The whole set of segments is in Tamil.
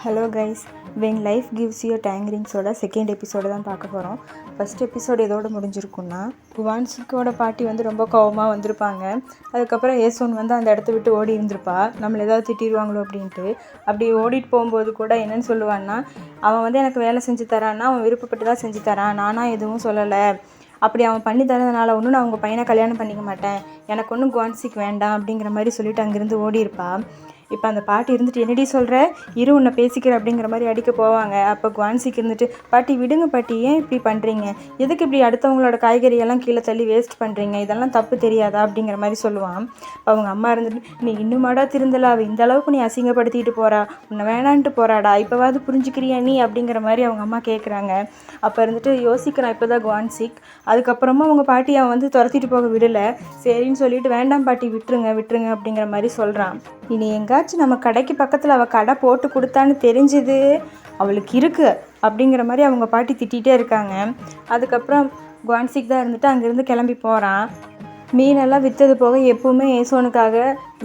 Hello guys, when life gives you டேங்கரிங்ஸோட செகண்ட் எபிசோடு தான் பார்க்க போகிறோம். ஃபஸ்ட் எபிசோடு இதோடு முடிஞ்சிருக்குன்னா, குவான்சிக்கோட பாட்டி வந்து ரொம்ப கோவமாக வந்திருப்பாங்க. அதுக்கப்புறம் ஏசோன் வந்து அந்த இடத்த விட்டு ஓடி இருந்திருப்பா, நம்மளை ஏதாவது திட்டிடுவாங்களோ அப்படின்ட்டு. அப்படி ஓடிட்டு போகும்போது கூட என்னென்னு சொல்லுவான்னா, அவன் வந்து எனக்கு வேலை செஞ்சு தரான்னா அவன் விருப்பப்பட்டு தான் செஞ்சு தரான், நானாக எதுவும் சொல்லலை. அப்படி அவன் பண்ணி தரதுனால ஒன்றும் நான் உங்கள் பையனை கல்யாணம் பண்ணிக்க மாட்டேன், எனக்கு ஒன்றும் குவான்சிக் வேண்டாம் அப்படிங்கிற மாதிரி சொல்லிட்டு அங்கேருந்து ஓடி இருப்பா. இப்போ அந்த பாட்டி இருந்துட்டு, என்னடி சொல்கிற, இரு உன்னை பேசிக்கிற அப்படிங்கிற மாதிரி அடிக்க போவாங்க. அப்போ குவான்சிக்கு இருந்துட்டு, பாட்டி விடுங்க பாட்டி, ஏன் இப்படி பண்ணுறீங்க, எதுக்கு இப்படி அடுத்தவங்களோட காய்கறியெல்லாம் கீழே தள்ளி வேஸ்ட் பண்ணுறீங்க, இதெல்லாம் தப்பு தெரியாதா அப்படிங்கிற மாதிரி சொல்லுவான். அவங்க அம்மா இருந்துட்டு, நீ இன்னுமாடா திருந்தல, அவள் இந்த அளவுக்கு நீ அசிங்கப்படுத்திட்டு போகிறா, உன்னை வேணான்ட்டு போகிறாடா, இப்போவாது புரிஞ்சுக்கிறியா நீ அப்படிங்கிற மாதிரி அவங்க அம்மா கேட்குறாங்க. அப்போ இருந்துட்டு யோசிக்கிறான் இப்போ தான் குவான்சிக். அதுக்கப்புறமா அவங்க பாட்டி அவன் வந்து துரத்திட்டு போக விடலை. சரின்னு சொல்லிட்டு, வேண்டாம் பாட்டி விட்டுருங்க விட்டுருங்க அப்படிங்கிற மாதிரி சொல்கிறான். இனி எங்காச்சும் நம்ம கடைக்கு பக்கத்தில் அவள் கடை போட்டு கொடுத்தான்னு தெரிஞ்சுது, அவளுக்கு இருக்குது அப்படிங்கிற மாதிரி அவங்க பாட்டி திட்டிகிட்டே இருக்காங்க. அதுக்கப்புறம் குவான்சிக் தான் இருந்துட்டு அங்கேருந்து கிளம்பி போகிறான். மீனெல்லாம் விற்றது போக எப்போவுமே ஏசோனுக்காக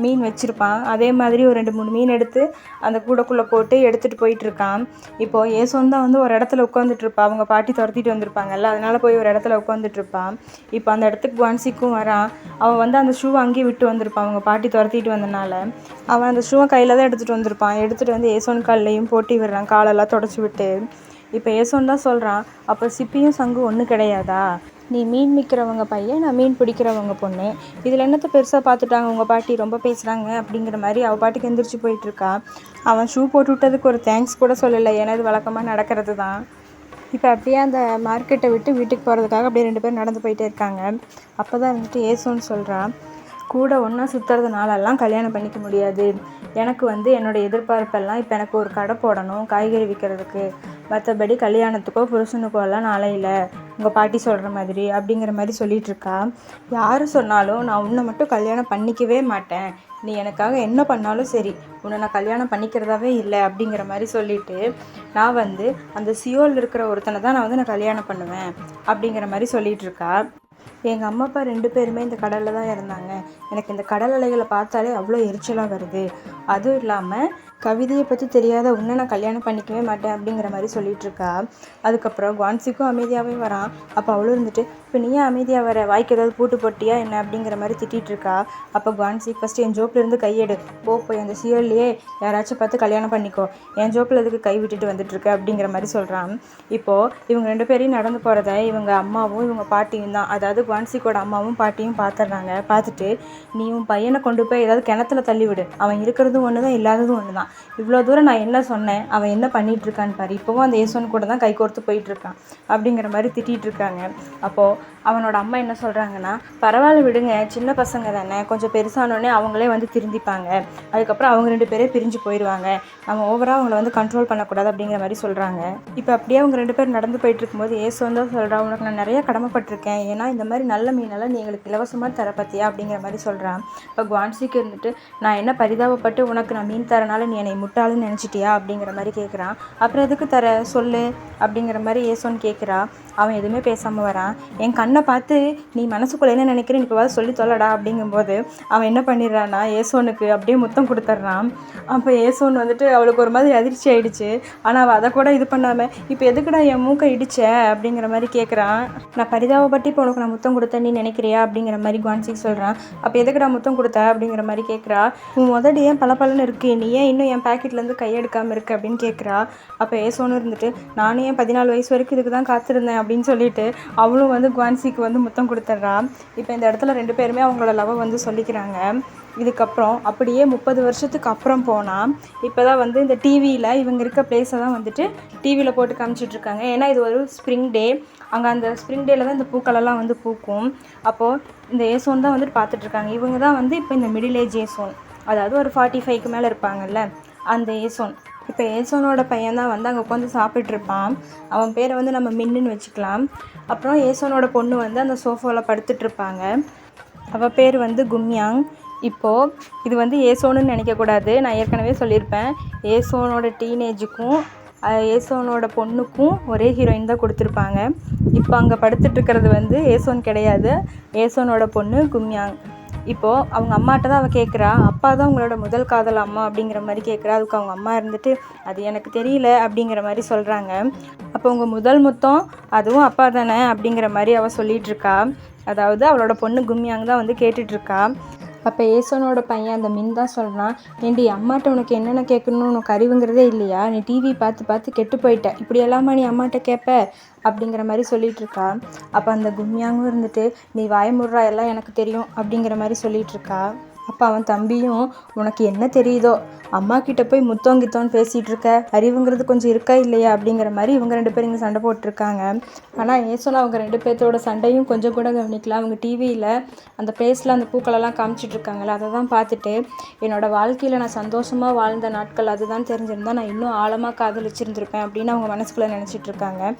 மீன் வச்சுருப்பான். அதே மாதிரி ஒரு 2-3 மீன் எடுத்து அந்த கூடைக்குள்ளே போட்டு எடுத்துகிட்டு போயிட்டுருக்கான். இப்போது ஏசோன் தான் வந்து ஒரு இடத்துல உட்காந்துட்ருப்பான். அவங்க பாட்டி துரத்திட்டு வந்திருப்பாங்கல்ல, அதனால் போய் ஒரு இடத்துல உட்காந்துட்ருப்பான். இப்போ அந்த இடத்துக்கு குவான்சிக்கும் வரான். அவன் வந்து அந்த ஷூவை அங்கேயே விட்டு வந்திருப்பான். அவங்க பாட்டி துரத்திட்டு வந்தனால அவன் அந்த ஷூவை கையில் தான் எடுத்துகிட்டு வந்திருப்பான். எடுத்துகிட்டு வந்து ஏசோன் கால்லையும் போட்டி விடுறான், காலெல்லாம் தொடச்சி விட்டு. இப்போ ஏசோன் தான் சொல்கிறான், அப்போ சிப்பியும் சங்கு ஒன்றும் கிடையாதா, நீ மீன் விற்கிறவங்க பையன், நான் மீன் பிடிக்கிறவங்க பொண்ணு, இதில் என்னத்தை பெருசாக பார்த்துட்டாங்க உங்கள் பாட்டி, ரொம்ப பேசுகிறாங்க அப்படிங்கிற மாதிரி அவள் பாட்டுக்கு எந்திரிச்சு போயிட்டுருக்கா. அவன் ஷூ போட்டு விட்டதுக்கு ஒரு தேங்க்ஸ் கூட சொல்லலை, ஏன்னா இது வழக்கமாக நடக்கிறது தான். இப்போ அப்படியே அந்த மார்க்கெட்டை விட்டு வீட்டுக்கு போகிறதுக்காக அப்படியே 2 பேரும் நடந்து போயிட்டே இருக்காங்க. அப்போ தான் வந்துட்டு ஏசோன்னு சொல்கிறான், கூட ஒன்றா சுற்றுறதுனாலெல்லாம் கல்யாணம் பண்ணிக்க முடியாது, எனக்கு வந்து என்னோடய எதிர்பார்ப்பெல்லாம் இப்போ எனக்கு ஒரு கடை போடணும் காய்கறி விற்கிறதுக்கு, மற்றபடி கல்யாணத்துக்கோ புருஷனுக்கோ எல்லாம் நாளையில் உங்கள் பாட்டி சொல்கிற மாதிரி அப்படிங்கிற மாதிரி சொல்லிகிட்ருக்கா. யார் சொன்னாலும் நான் உன்னை மட்டும் கல்யாணம் பண்ணிக்கவே மாட்டேன், நீ எனக்காக என்ன பண்ணாலும் சரி, உன்னை நான் கல்யாணம் பண்ணிக்கிறதாவே இல்லை அப்படிங்கிற மாதிரி சொல்லிவிட்டு, நான் வந்து அந்த சியோலில் இருக்கிற ஒருத்தனை தான் நான் கல்யாணம் பண்ணுவேன் அப்படிங்கிற மாதிரி சொல்லிகிட்ருக்கா. எங்கள் அம்மா அப்பா 2 பேருமே இந்த கடலில் தான் இருந்தாங்க, எனக்கு இந்த கடல் அலைகளை பார்த்தாலே அவ்வளோ எரிச்சலாக வருது, அதுவும் இல்லாமல் கவிதையை பற்றி தெரியாத உன்னை நான் கல்யாணம் பண்ணிக்கவே மாட்டேன் அப்படிங்கிற மாதிரி சொல்லிகிட்ருக்கா. அதுக்கப்புறம் குவான்சிக்கும் அமைதியாகவே வரான். அப்போ அவளும் இருந்துட்டு, இப்போ நீ ஏன் அமைதியாக வர, வாய்க்கு ஏதாவது பூட்டு போட்டியா என்ன அப்படிங்கிற மாதிரி திட்டிகிட்ருக்கா. அப்போ குவான்சிக், ஃபஸ்ட்டு என் ஜோப்லேருந்து கையெடு, போய் அந்த சியோல்லையே யாராச்சும் பார்த்து கல்யாணம் பண்ணிக்கோ, என் ஜோப்பில் எதுக்கு கை விட்டுட்டு வந்துட்டுருக்க அப்படிங்கிற மாதிரி சொல்கிறான். இப்போது இவங்க 2 பேரையும் நடந்து போகிறத இவங்க அம்மாவும் இவங்க பாட்டியும் தான், அதாவது குவான்சிக்கோட அம்மாவும் பாட்டியும் பார்த்துட்றாங்க. பார்த்துட்டு, நீ உன் பையனை கொண்டு போய் ஏதாவது கிணத்துல தள்ளிவிடு, அவன் இருக்கிறதும் ஒன்று தான் இல்லாததும் ஒன்று தான், இவ்வளோ தூரம் நான் என்ன சொன்னேன், அவன் என்ன பண்ணிகிட்ருக்கான்னு பாரு, இப்போவும் அந்த ஏசோன் கூட தான் கை கோர்த்து போயிட்டுருக்கான் அப்படிங்கிற மாதிரி திட்டிகிட்டு இருக்காங்க. அப்போது அவனோட அம்மா என்ன சொல்கிறாங்கன்னா, பரவாயில்ல விடுங்க, சின்ன பசங்க தானே, கொஞ்சம் பெருசானோடனே அவங்களே வந்து திருந்திப்பாங்க, அதுக்கப்புறம் அவங்க 2 பேரே பிரிஞ்சு போயிடுவாங்க, நம்ம ஓவராக அவங்கள வந்து கண்ட்ரோல் பண்ணக்கூடாது அப்படிங்கிற மாதிரி சொல்கிறாங்க. இப்போ அப்படியே அவங்க 2 பேர் நடந்து போயிட்டுருக்கும்போது ஏசோன் தான் சொல்கிறான், உனக்கு நான் நிறையா கடமைப்பட்டிருக்கேன், ஏன்னா இந்த மாதிரி நல்ல மீனெல்லாம் நீ எங்களுக்கு இலவசமாக தர பற்றியா அப்படிங்கிற மாதிரி சொல்கிறான். இப்போ குவான்சிக்கு இருந்துட்டு, நான் என்ன பரிதாபப்பட்டு உனக்கு நான் மீன் தரனால நீ என்னை முட்டாளுன்னு நினச்சிட்டியா அப்படிங்கிற மாதிரி கேட்குறான். அப்புறம் எதுக்கு தர சொல்லு அப்படிங்கிற மாதிரி ஏசோன் கேட்குறா. அவன் எதுவுமே பேசாமல் வரான். என் கண்ணை பார்த்து நீ மனசுக்குள்ளே என்ன நினைக்கிறேன்னு இப்போவாது சொல்லி தொல்லடா அப்படிங்கும்போது அவன் என்ன பண்ணிடுறான்னா ஏசோனுக்கு அப்படியே முத்தம் கொடுத்துட்றான். அப்போ ஏசோன் வந்துட்டு அவளுக்கு ஒரு மாதிரி அதிர்ச்சி ஆகிடுச்சு. ஆனால் அவள் அதை கூட இது பண்ணாமல், இப்போ எதுக்குடா என் மூக்கை இடிச்ச அப்படிங்கிற மாதிரி கேட்குறான். நான் பரிதாபப்பட்டு இப்போ உனக்கு நான் முத்தம் கொடுத்தேன் நீ நினைக்கிறியா அப்படிங்கிற மாதிரி குவான்சிக் சொல்கிறான். அப்போ எதுக்குடா முத்தம் கொடுத்த அப்படிங்கிற மாதிரி கேட்குறா. உன் உதடு ஏன் பளபளன்னு இருக்குது, நீ ஏன் இன்னும் என் பேக்கெட்லேருந்து கையெடுக்காமல் இருக்குது அப்படின்னு கேட்குறா. அப்போ ஏசோன்னு இருந்துட்டு, நானும் என் 14 வயசு வரைக்கும் இதுக்கு தான் காத்திருந்தேன் அப்படின்னு சொல்லிட்டு அவளும் வந்து குவான்சிக்கு வந்து முத்தம் கொடுத்துட்றா. இப்போ இந்த இடத்துல 2 பேருமே அவங்களோட லவ்வை வந்து சொல்லிக்கிறாங்க. இதுக்கப்புறம் அப்படியே 30 வருஷத்துக்கு அப்புறம் போனால் இப்போ தான் வந்து இந்த டிவியில் இவங்க இருக்க பிளேஸை தான் வந்துட்டு டிவியில் போட்டு காமிச்சிட்ருக்காங்க. ஏன்னா இது ஒரு ஸ்ப்ரிங் டே, அங்கே அந்த ஸ்ப்ரிங் டேயில் தான் இந்த பூக்களெல்லாம் வந்து பூக்கும். அப்போது இந்த ஏசோன் தான் வந்துட்டு பார்த்துட்ருக்காங்க. இவங்க தான் வந்து இப்போ இந்த மிடில் ஏஜ் ஏசோன், அதாவது ஒரு 45க்கு மேலே இருப்பாங்கல்ல அந்த ஏசோன். இப்போ ஏசோனோட பையன் தான் வந்து அங்கே உட்காந்து சாப்பிட்ருப்பான். அவன் பேரை வந்து நம்ம மின்னுன்னு வச்சுக்கலாம். அப்புறம் ஏசோனோட பொண்ணு வந்து அந்த சோஃபாவில் படுத்துட்ருப்பாங்க. அவள் பேர் வந்து கும்யாங். இப்போது இது வந்து ஏசோன்னு நினைக்கக்கூடாது, நான் ஏற்கனவே சொல்லியிருப்பேன், ஏசோனோட டீனேஜுக்கும் ஏசோனோட பொண்ணுக்கும் ஒரே ஹீரோயின் தான் கொடுத்துருப்பாங்க. இப்போ அங்கே படுத்துட்ருக்கிறது வந்து ஏசோன் கிடையாது, ஏசோனோட பொண்ணு கும்யாங். இப்போது அவங்க அம்மாட்ட தான் அவள் கேட்குறா, அப்பா தான் உங்களோட முதல் காதல் அம்மா அப்படிங்கிற மாதிரி கேட்குறா. அதுக்கு அவங்க அம்மா இருந்துட்டு அது எனக்கு தெரியல அப்படிங்கிற மாதிரி சொல்கிறாங்க. அப்போ உங்கள் முதல் முத்தம் அதுவும் அப்பா தானே அப்படிங்கிற மாதிரி அவள் சொல்லிகிட்ருக்கா. அதாவது அவளோட பொண்ணு கும்யாங் தான் வந்து கேட்டுட்ருக்கா. அப்போ ஏசோனோட பையன் அந்த மின் தான் சொல்கிறான், ஏண்டி அம்மாட்ட உனக்கு என்னென்ன கேட்கணும்னு உனக்கு அறிவுங்கிறதே இல்லையா? நீ டிவி பார்த்து பார்த்து கெட்டு போயிட்ட, இப்படியெல்லாமா நீ அம்மாட்ட கேட்ப அப்படிங்கிற மாதிரி சொல்லிகிட்ருக்கா. அப்போ அந்த கும்யாங்கும் இருந்துட்டு நீ வாயமுடுறா எல்லாம் எனக்கு தெரியும் அப்படிங்கிற மாதிரி சொல்லிகிட்ருக்கா. அப்போ அவன் தம்பியும் உனக்கு என்ன தெரியுதோ அம்மா கிட்ட போய் முத்தோங்கித்தோன்னு பேசிகிட்டு இருக்க, அறிவுங்கிறது கொஞ்சம் இருக்கா இல்லையா அப்படிங்கிற மாதிரி இவங்க 2 பேரும் இங்கே சண்டை போட்டிருக்காங்க. ஆனால் ஏசோனா அவங்க 2 பேர்த்தோட சண்டையும் கொஞ்சம் கூட கவனிக்கலாம். அவங்க டிவியில் அந்த பிளேஸில் அந்த பூக்களெல்லாம் காமிச்சிட்டு இருக்காங்களே, அதை தான் பார்த்துட்டு என்னோடய வாழ்க்கையில் நான் சந்தோஷமாக வாழ்ந்த நாட்கள் அதுதான் தெரிஞ்சிருந்தால் நான் இன்னும் ஆழமாக காதலிச்சிருந்திருப்பேன் அப்படின்னு அவங்க மனசுக்குள்ளே நினச்சிட்டு இருக்காங்க.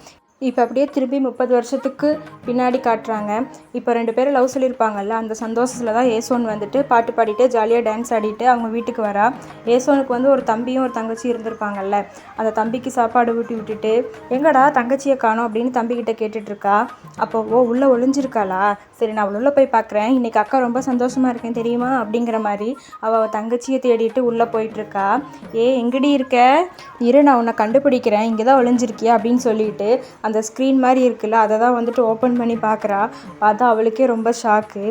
இப்போ அப்படியே திருப்பி 30 வருஷத்துக்கு பின்னாடி காட்டுறாங்க. இப்போ 2 பேரும் லவ் சொல்லியிருப்பாங்கல்ல, அந்த சந்தோஷத்தில் தான் ஏசோன் வந்துட்டு பாட்டு பாடிட்டு ஜாலியாக டான்ஸ் ஆடிட்டு அவங்க வீட்டுக்கு வரா. ஏசோனுக்கு வந்து ஒரு தம்பியும் ஒரு தங்கச்சியும் இருந்திருப்பாங்கல்ல, அந்த தம்பிக்கு சாப்பாடு ஊட்டி விட்டுட்டு எங்கடா தங்கச்சியை காணோம் அப்படின்னு தம்பிக்கிட்ட கேட்டுட்ருக்கா. அப்போ உள்ளே ஒளிஞ்சிருக்காளா, சரி நான் அவள் உள்ளே போய் பார்க்குறேன், இன்றைக்கி அக்கா ரொம்ப சந்தோஷமாக இருக்கேன் தெரியுமா அப்படிங்கிற மாதிரி அவள் தங்கச்சியை தேடிட்டு உள்ளே போயிட்டுருக்கா. எங்கடி இருக்க, இரு நான் உன்னை கண்டுபிடிக்கிறேன், இங்கே தான் ஒளிஞ்சிருக்கியா அப்படின்னு சொல்லிட்டு அந்த ஸ்க்ரீன் மாதிரி இருக்குல்ல அதை தான் வந்துட்டு ஓப்பன் பண்ணி பார்க்குறா. பார்த்தா அவளுக்கே ரொம்ப ஷாக்கு.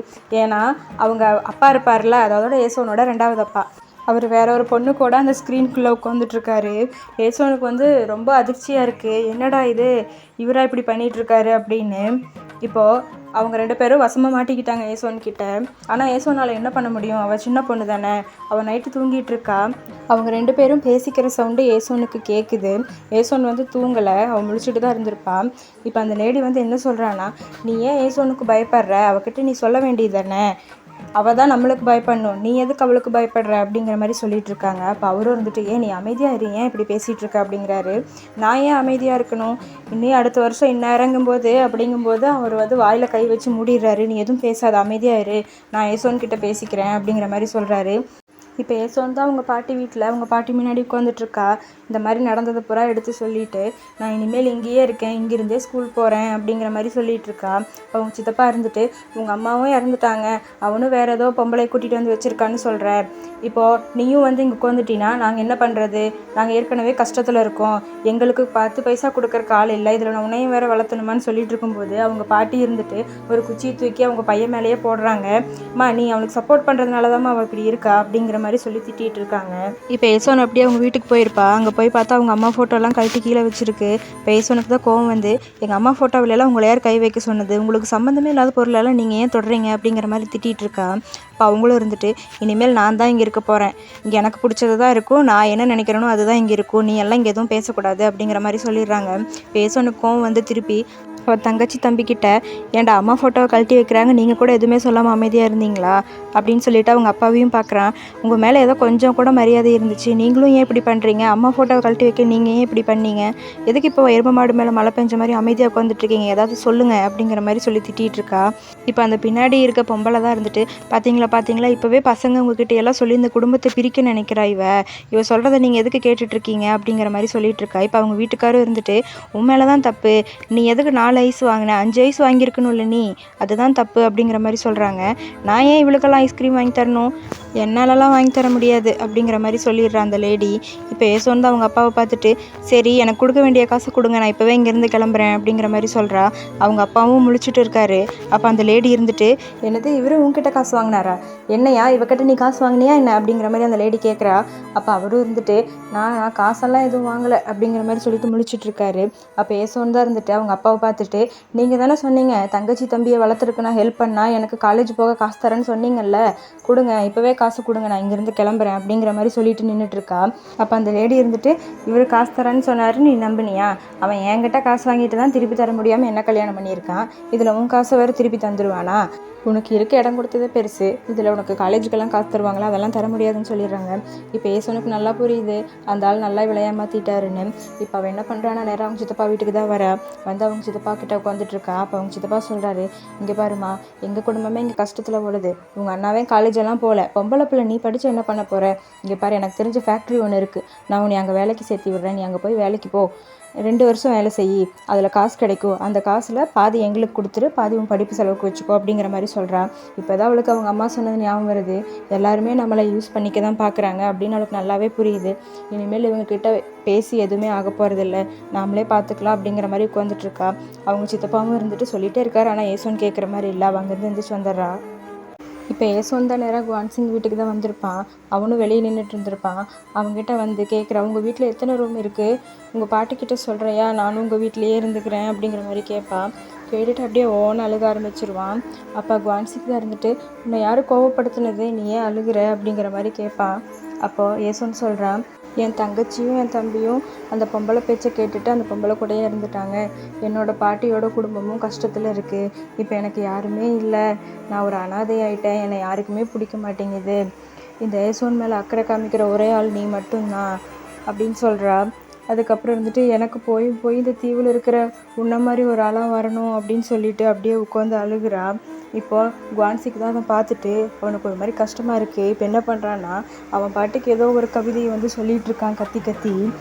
ஏன்னா அவங்க அப்பா இருப்பார்ல, அதோட ஏசோனோட 2வது அப்பா, அவர் வேற ஒரு பொண்ணு கூட அந்த ஸ்க்ரீனுக்குள்ளே உட்காந்துட்ருக்காரு. ஏசோனுக்கு வந்து ரொம்ப அதிர்ச்சியாக இருக்குது, என்னடா இது இவராக இப்படி பண்ணிகிட்ருக்காரு அப்படின்னு. இப்போது அவங்க 2 பேரும் வசமாக மாட்டிக்கிட்டாங்க ஏசோன்கிட்ட. ஆனால் ஏசோனால் என்ன பண்ண முடியும், அவள் சின்ன பொண்ணு தானே, அவள் நைட்டு தூங்கிட்டுருக்கா. அவங்க 2 பேரும் பேசிக்கிற சவுண்டு ஏசோனுக்கு கேட்குது. ஏசோன் வந்து தூங்கலை, அவள் முழிச்சிட்டு தான் இருந்திருப்பாள். இப்போ அந்த லேடி வந்து என்ன சொல்கிறான்னா, நீ ஏன் ஏசோனுக்கு பயப்படுற, அவகிட்ட நீ சொல்ல வேண்டியது தானே, அவள் தான் நம்மளுக்கு பயப்படணும், நீ எதுக்கு அவளுக்கு பயப்படுற அப்படிங்கிற மாதிரி சொல்லிகிட்டு இருக்காங்க. அப்போ அவரும் இருந்துட்டு நீ அமைதியாக இரு, ஏன் இப்படி பேசிகிட்டு இருக்க அப்படிங்கிறாரு. நான் ஏன் அமைதியாக இருக்கணும், இன்னும் அடுத்த வருஷம் இன்னும் இறங்கும்போது அப்படிங்கும்போது அவர் வந்து வாயில் கை வச்சு மூடிடுறாரு. நீ எதுவும் பேசாத, அமைதியாக இரு, நான் ஏசோன்கிட்ட பேசிக்கிறேன் அப்படிங்கிற மாதிரி சொல்கிறாரு. இப்போ ஏசோன் தான் அவங்க பாட்டி வீட்டில் அவங்க பாட்டி முன்னாடி உட்காந்துட்ருக்கா. இந்த மாதிரி நடந்ததை பூரா எடுத்து சொல்லிவிட்டு நான் இனிமேல் இங்கேயே இருக்கேன், இங்கிருந்தே ஸ்கூல் போகிறேன் அப்படிங்கிற மாதிரி சொல்லிகிட்ருக்கா. அவங்க சித்தப்பா இருந்துட்டு உங்கள் அம்மாவும் இறந்துட்டாங்க, அவனும் வேறு ஏதோ பொம்பளை கூட்டிகிட்டு வந்து வச்சுருக்கான்னு சொல்கிற, இப்போது நீயும் வந்து இங்கே உட்காந்துட்டினா நாங்கள் என்ன பண்ணுறது, நாங்கள் ஏற்கனவே கஷ்டத்தில் இருக்கோம், எங்களுக்கு 10 பைசா கொடுக்குறக்கு ஆள் இல்லை, இதில் நான் உன்னையும் வேறு வளர்த்தணுமான்னு சொல்லிட்டு இருக்கும்போது அவங்க பாட்டி இருந்துட்டு ஒரு குச்சியை தூக்கி அவங்க பையன் மேலேயே போடுறாங்க. நீ அவனுக்கு சப்போர்ட் பண்ணுறதுனால தான் அவள் இப்படி இருக்கா அப்படிங்கிற மாதிரி சொல்லி திட்டிகிட்டு இருக்காங்க. இப்போ ஏசோன் அப்படியே அவங்க வீட்டுக்கு போயிருப்பா. அங்கே போய் பார்த்தா அவங்க அம்மா ஃபோட்டோலாம் கழட்டி கீழே வச்சுருக்கு. இப்போ ஏசோனுக்கு தான் கோவம் வந்து, எங்கள் அம்மா ஃபோட்டோவிலலாம் உங்களை யார் கை வைக்க சொன்னது, உங்களுக்கு சம்மந்தமே இல்லாத பொருளெல்லாம் நீங்கள் ஏன் தொடுறீங்க அப்படிங்கிற மாதிரி திட்டிகிட்டு இருக்கா. இப்போ அவங்களும் இருந்துட்டு இனிமேல் நான் தான் இங்கே இருக்க போகிறேன், இங்கே எனக்கு பிடிச்சது தான் இருக்கும், நான் என்ன நினைக்கிறேனோ அதுதான் இங்கே இருக்கும், நீ எல்லாம் இங்கே எதுவும் பேசக்கூடாது அப்படிங்கிற மாதிரி சொல்லிடுறாங்க. இப்போ ஏசோனுக்கு கோவம் வந்து திருப்பி அவள் தங்கச்சி தம்பிக்கிட்ட, ஏன்டா அம்மா ஃபோட்டோவை கழட்டி வைக்கிறாங்க, நீங்கள் கூட எதுவுமே சொல்லாமல் அமைதியாக இருந்தீங்களா அப்படின்னு சொல்லிவிட்டு அவங்க அப்பாவையும் பார்க்குறான். உங்கள் மேலே ஏதோ கொஞ்சம் கூட மரியாதை இருந்துச்சு, நீங்களும் ஏன் இப்படி பண்ணுறீங்க, அம்மா ஃபோட்டோவை கழட்டி வைக்க நீங்கள் ஏன் இப்படி பண்ணீங்க, எதுக்கு இப்போ எருமை மாடு மேலே மழை பெஞ்ச மாதிரி அமைதியாக உட்காந்துட்ருக்கீங்க, ஏதாவது சொல்லுங்கள் அப்படிங்கிற மாதிரி சொல்லி திட்டிகிட்டு இருக்கா. இப்போ அந்த பின்னாடி இருக்க பொம்பளை தான் இருந்துட்டு, பார்த்தீங்களா இப்போவே பசங்க உங்ககிட்ட எல்லாம் சொல்லி இந்த குடும்பத்தை பிரிக்க நினைக்கிறா, இவ சொல்கிறத நீங்கள் எதுக்கு கேட்டுட்ருக்கீங்க அப்படிங்கிற மாதிரி சொல்லிகிட்டு இருக்கா. இப்போ அவங்க வீட்டுக்காரும் இருந்துட்டு உன் மேலே தான் தப்பு, நீ எதுக்கு 4 ஐஸ் வாங்கினேன், 5 ஐஸ் வாங்கியிருக்கணும் இல்லை நீ, அதுதான் தப்பு அப்படிங்கிற மாதிரி சொல்கிறாங்க. நான் ஏன் இவளுக்கெல்லாம் ஐஸ்கிரீம் வாங்கி தரணும், என்னாலலாம் வாங்கி தர முடியாது அப்படிங்கிற மாதிரி சொல்லிடுறான் அந்த லேடி. இப்போ ஏசோன் தான் அவங்க அப்பாவை பார்த்துட்டு, சரி எனக்கு கொடுக்க வேண்டிய காசு கொடுங்க, நான் இப்போவே இங்கேருந்து கிளம்புறேன் அப்படிங்கிற மாதிரி சொல்கிறா. அவங்க அப்பாவும் முழிச்சிட்டு இருக்காரு. அப்போ அந்த லேடி இருந்துட்டு, என்னது இவரு உங்ககிட்ட காசு வாங்கினாரா, என்னையா இவக்கிட்ட நீ காசு வாங்கினியா என்ன அப்படிங்கிற மாதிரி அந்த லேடி கேட்குறா. அப்போ அவரும் இருந்துட்டு நான் காசெல்லாம் எதுவும் வாங்கலை அப்படிங்கிற மாதிரி சொல்லிட்டு முழிச்சிட்டு இருக்காரு. அப்போ ஏசோன் தான் இருந்துட்டு அவங்க அப்பாவை பார்த்துட்டு, நீங்கள் தானே சொன்னீங்க தங்கச்சி தம்பியை வளர்த்துருக்கு நான் ஹெல்ப் பண்ணால் எனக்கு காலேஜ் போக காசு தரேன்னு சொன்னீங்கல்ல, கொடுங்க இப்போவே காசு கொடுங்க, நான் இங்கேருந்து கிளம்புறேன் அப்படிங்கிற மாதிரி சொல்லிட்டு நின்றுட்டுருக்கா. அப்போ அந்த லேடி இருந்துட்டு, இவர் காசு தரேன்னு சொன்னார் நீ நம்பினியா, அவன் என்கிட்ட காசு வாங்கிட்டு தான் திருப்பி தர முடியாமல் என்ன கல்யாணம் பண்ணியிருக்கான், இதில் உன் காசை வேறு திருப்பி தந்துடுவானா, உனக்கு இருக்க இடம் கொடுத்ததே பெருசு, இதில் உனக்கு காலேஜுக்கெல்லாம் காசு தருவாங்களா, அதெல்லாம் தர முடியாதுன்னு சொல்லிடுறாங்க. இப்போ ஏசோனுக்கு நல்லா புரியுது அந்த ஆள் நல்லா விளையாமாற்றிட்டாருன்னு. இப்போ அவள் என்ன பண்ணுறான்னா நேரம் அவங்க சித்தப்பா வீட்டுக்கு தான் வரா. வந்து அவங்க சித்தப்பா கிட்ட உட்காந்துட்ருக்கா. அப்போ அவங்க சித்தப்பா சொல்கிறாரு, இங்கே பாருமா எங்கள் குடும்பமே இங்கே கஷ்டத்தில் ஓடுது, உங்கள் அண்ணாவே காலேஜெல்லாம் போகல, பொம்பளை பிள்ளை நீ படித்து என்ன பண்ண போகிற, இங்கே பாரு எனக்கு தெரிஞ்ச ஃபேக்ட்ரி ஒன்று இருக்குது, நான் உன்னை அங்கே வேலைக்கு சேர்த்து விடுறேன், நீ அங்கே போய் வேலைக்கு போ, 2 வருஷம் வேலை செய், அதில் காசு கிடைக்கும், அந்த காசில் பாதி எங்களுக்கு கொடுத்துரு, பாதி உன் படிப்பு செலவுக்கு வச்சுக்கோ அப்படிங்கிற மாதிரி சொல்கிறா. இப்போ தான் அவளுக்கு அவங்க அம்மா சொன்னது ஞாபகம் வருது. எல்லாருமே நம்மளை யூஸ் பண்ணிக்க தான் பார்க்குறாங்க அப்படின்னு அவளுக்கு நல்லாவே புரியுது. இனிமேல் இவங்கக்கிட்ட பேசி எதுவுமே ஆக போகிறதில்ல, நாமளே பார்த்துக்கலாம் அப்படிங்கிற மாதிரி உட்காந்துட்ருக்கா. அவங்க சித்தப்பாவும் இருந்துட்டு சொல்லிகிட்டே இருக்காரு. ஆனால் ஏசோன் கேட்குற மாதிரி இல்லை. அவள் அங்கேருந்து எந்திரிச்சு வந்துடுறா. இப்போ ஏசோன் தான் நேராக குவான்சிங் வீட்டுக்கு தான் வந்திருப்பான். அவனும் வெளியே நின்றுட்டு இருந்திருப்பான். அவங்ககிட்ட வந்து கேட்குறா, உங்கள் வீட்டில் எத்தனை ரூம் இருக்குது, உங்கள் பாட்டிக்கிட்ட சொல்கிறையா, நானும் உங்கள் வீட்டிலையே இருந்துக்கிறேன் அப்படிங்கிற மாதிரி கேட்பான். கேட்டுட்டு அப்படியே ஓன்னு அழுக ஆரம்பிச்சிருவான். அப்போ குவான்சிக்கு தான் இருந்துட்டு, உன்னை யாரும் கோவப்படுத்தினது, நீ ஏன் அழுகிற அப்படிங்கிற மாதிரி கேட்பான். அப்போது ஏசோன்னு சொல்கிறான், என் தங்கச்சியும் என் தம்பியும் அந்த பொம்பளை பேச்சை கேட்டுட்டு அந்த பொம்பளை கூடயே இருந்துட்டாங்க. என்னோடய பாட்டியோட குடும்பமும் கஷ்டத்தில் இருக்குது. இப்போ எனக்கு யாருமே இல்லை, நான் ஒரு அனாதை ஆகிட்டேன், என்னை யாருக்குமே பிடிக்க மாட்டேங்குது. இந்த ஏசோன் மேலே அக்கறை காமிக்கிற ஒரே ஆள் நீ மட்டும்தான் அப்படின்னு சொல்கிறா. அதுக்கப்புறம் இருந்துட்டு, எனக்கு போய் இந்த தீவில் இருக்கிற உன்ன மாதிரி ஒரு ஆளாக வரணும் அப்படின்னு சொல்லிட்டு அப்படியே உட்காந்து அழுகிறா. இப்போது குவான்சிக்கு தான் அதை பார்த்துட்டு அவனுக்கு ஒரு மாதிரி கஷ்டமாக இருக்குது. இப்போ என்ன பண்ணுறான்னா, அவன் பாட்டுக்கு ஏதோ ஒரு கவிதையை வந்து சொல்லிகிட்டு இருக்கான் கத்தி கத்தி.